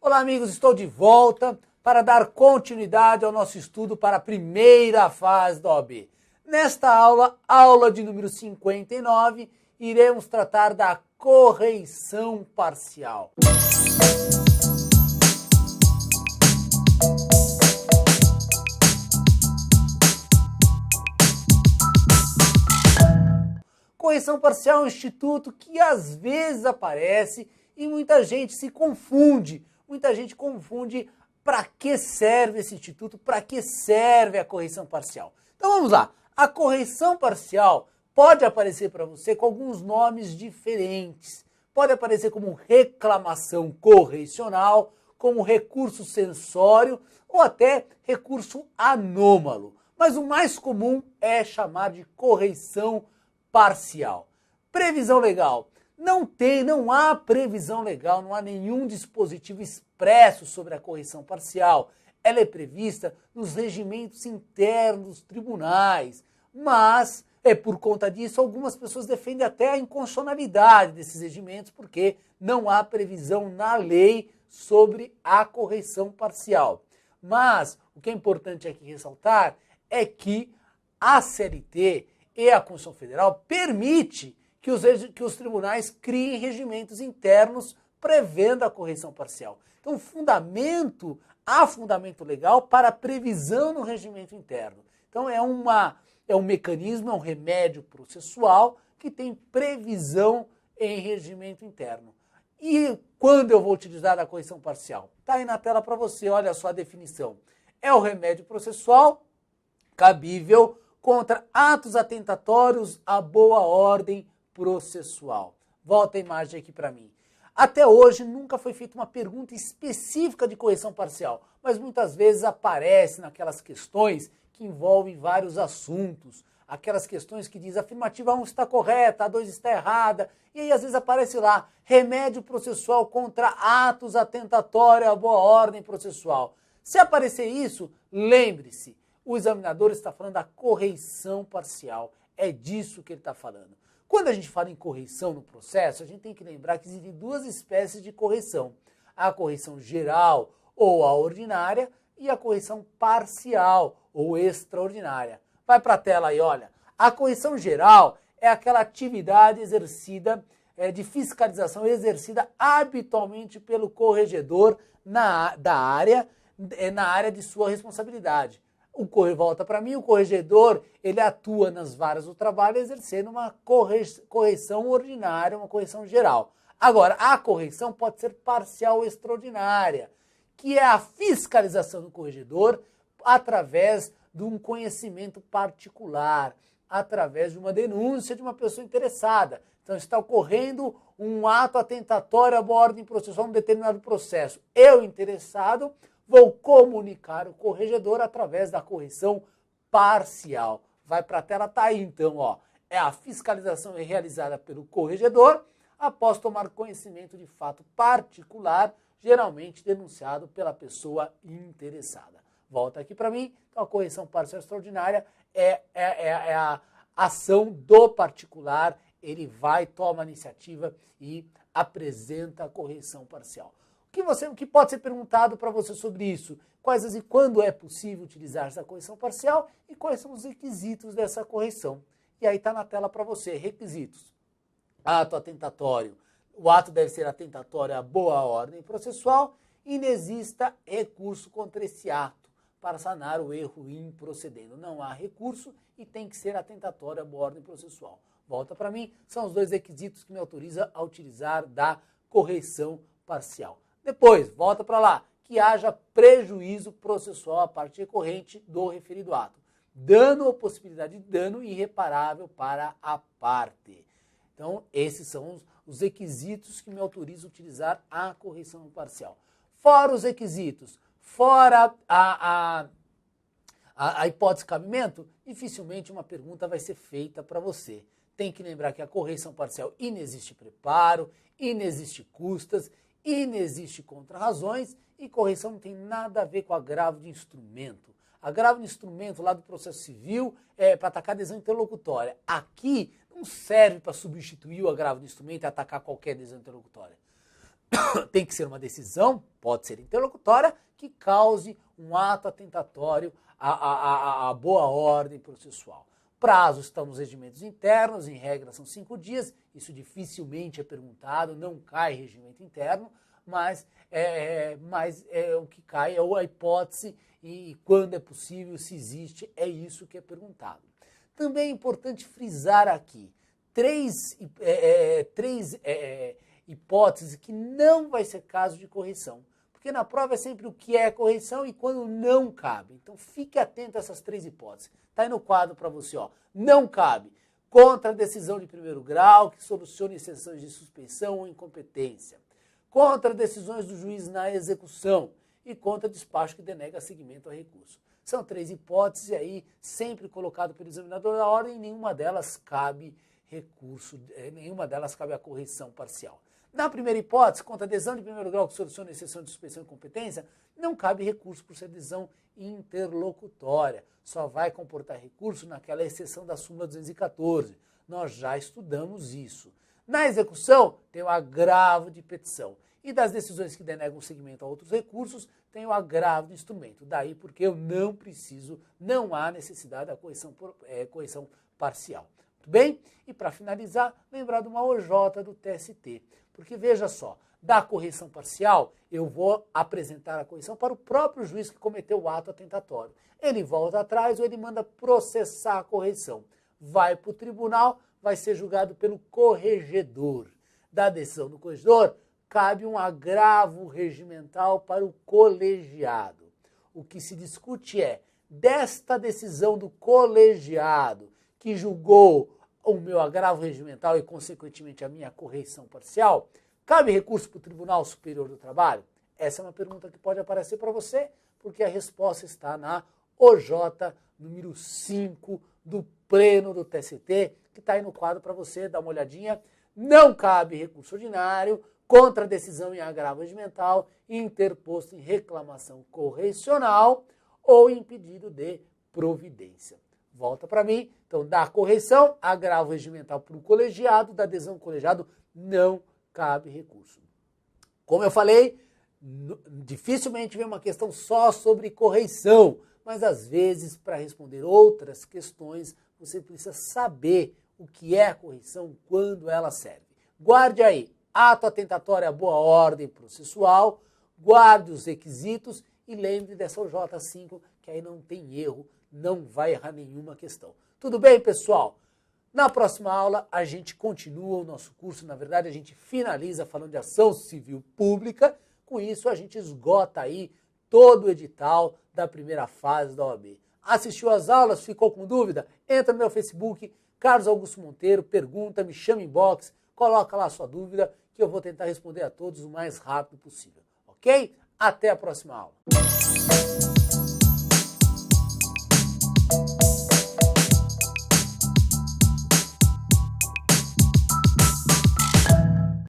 Olá, amigos, estou de volta para dar continuidade ao nosso estudo para a primeira fase da OAB. Nesta aula, aula de número 59, iremos tratar da correição parcial. Correção parcial é um instituto que às vezes aparece e muita gente se confunde. Muita gente confunde para que serve esse instituto, para que serve a correção parcial. Então vamos lá. A correção parcial pode aparecer para você com alguns nomes diferentes. Pode aparecer como reclamação correicional, como recurso censório ou até recurso anômalo. Mas o mais comum é chamar de correição parcial. Previsão legal. Não há previsão legal, não há nenhum dispositivo expresso sobre a correção parcial. Ela é prevista nos regimentos internos dos tribunais, mas por conta disso algumas pessoas defendem até a inconstitucionalidade desses regimentos porque não há previsão na lei sobre a correção parcial. Mas o que é importante aqui ressaltar é que a CLT e a Constituição Federal permite que os tribunais criem regimentos internos prevendo a correção parcial. Então, há fundamento legal para a previsão no regimento interno. Então, é um mecanismo, é um remédio processual que tem previsão em regimento interno. E quando eu vou utilizar a correção parcial? Está aí na tela para você, olha só a definição. É o remédio processual cabível contra atos atentatórios à boa ordem processual. Volta a imagem aqui para mim. Até hoje nunca foi feita uma pergunta específica de correção parcial, mas muitas vezes aparece naquelas questões que envolvem vários assuntos. Aquelas questões que diz a afirmativa 1 está correta, a 2 está errada, e aí às vezes aparece lá, remédio processual contra atos atentatórios à boa ordem processual. Se aparecer isso, lembre-se, o examinador está falando da correição parcial. É disso que ele está falando. Quando a gente fala em correição no processo, a gente tem que lembrar que existem duas espécies de correção. A correção geral ou a ordinária e a correção parcial ou extraordinária. Vai para a tela aí, olha. A correção geral é aquela atividade exercida, de fiscalização exercida habitualmente pelo corregedor na área de sua responsabilidade. Volta para mim, o corregedor, ele atua nas varas do trabalho exercendo uma correção ordinária, uma correção geral. Agora, a correção pode ser parcial ou extraordinária, que é a fiscalização do corregedor através de um conhecimento particular, através de uma denúncia de uma pessoa interessada. Então, está ocorrendo um ato atentatório à boa ordem processual em um determinado processo. Eu, interessado, vou comunicar o corregedor através da correção parcial. Vai para a tela, tá aí então, ó. É a fiscalização realizada pelo corregedor após tomar conhecimento de fato particular, geralmente denunciado pela pessoa interessada. Volta aqui para mim. Então, a correção parcial extraordinária é a ação do particular. Ele vai, toma a iniciativa e apresenta a correção parcial. O que pode ser perguntado para você sobre isso? E quando é possível utilizar essa correção parcial e quais são os requisitos dessa correção? E aí está na tela para você, requisitos. Ato atentatório. O ato deve ser atentatório à boa ordem processual e não exista recurso contra esse ato para sanar o erro improcedendo. Não há recurso e tem que ser atentatório à boa ordem processual. Volta para mim, são os dois requisitos que me autorizam a utilizar da correção parcial. Depois, volta para lá, que haja prejuízo processual à parte recorrente do referido ato. Dano ou possibilidade de dano irreparável para a parte. Então, esses são os requisitos que me autorizam a utilizar a correção parcial. Fora os requisitos, fora a hipótese de cabimento, dificilmente uma pergunta vai ser feita para você. Tem que lembrar que a correção parcial inexiste preparo, inexiste custas, inexiste contrarrazões e correção não tem nada a ver com agravo de instrumento. Agravo de instrumento lá do processo civil é para atacar adesão interlocutória. Aqui não serve para substituir o agravo de instrumento e atacar qualquer adesão interlocutória. tem que ser uma decisão, pode ser interlocutória, que cause um ato atentatório à boa ordem processual. Prazo estão nos regimentos internos, em regra são 5 dias, isso dificilmente é perguntado, não cai regimento interno, mas o que cai é a hipótese e quando é possível, se existe, é isso que é perguntado. Também é importante frisar aqui três hipóteses que não vai ser caso de correção. Porque na prova é sempre o que é correção e quando não cabe. Então fique atento a essas 3 hipóteses. Está aí no quadro para você, ó. Não cabe. Contra a decisão de primeiro grau que solucione exceções de suspeição ou incompetência. Contra decisões do juiz na execução. E contra despacho que denega seguimento ao recurso. São 3 hipóteses aí, sempre colocado pelo examinador da ordem, e nenhuma delas cabe recurso, nenhuma delas cabe a correção parcial. Na primeira hipótese, contra adesão de primeiro grau que soluciona exceção de suspeição e incompetência, não cabe recurso por ser adesão interlocutória. Só vai comportar recurso naquela exceção da súmula 214. Nós já estudamos isso. Na execução, tem o agravo de petição. E das decisões que denegam seguimento a outros recursos, tem o agravo de instrumento. Daí porque eu não há necessidade da correção parcial. Muito bem? E para finalizar, lembrar de uma OJ do TST. Porque veja só, da correção parcial, eu vou apresentar a correção para o próprio juiz que cometeu o ato atentatório. Ele volta atrás ou ele manda processar a correção. Vai para o tribunal, vai ser julgado pelo corregedor. Da decisão do corregedor, cabe um agravo regimental para o colegiado. O que se discute é, desta decisão do colegiado, que julgou o meu agravo regimental e, consequentemente, a minha correção parcial, cabe recurso para o Tribunal Superior do Trabalho? Essa é uma pergunta que pode aparecer para você, porque a resposta está na OJ número 5 do Pleno do TST, que está aí no quadro para você dar uma olhadinha. Não cabe recurso ordinário contra a decisão em agravo regimental interposto em reclamação correcional ou em pedido de providência. Volta para mim. Então, da correção, agravo regimental para o colegiado, da adesão ao colegiado, não cabe recurso. Como eu falei, dificilmente vem uma questão só sobre correção, mas às vezes, para responder outras questões, você precisa saber o que é a correção, quando ela serve. Guarde aí, ato atentatório à boa ordem processual, guarde os requisitos e lembre dessa OJ5, que aí não tem erro, não vai errar nenhuma questão. Tudo bem, pessoal? Na próxima aula, a gente continua o nosso curso. Na verdade, a gente finaliza falando de ação civil pública. Com isso, a gente esgota aí todo o edital da primeira fase da OAB. Assistiu às aulas? Ficou com dúvida? Entra no meu Facebook, Carlos Augusto Monteiro, pergunta, me chama em inbox, coloca lá a sua dúvida, que eu vou tentar responder a todos o mais rápido possível. Ok? Até a próxima aula.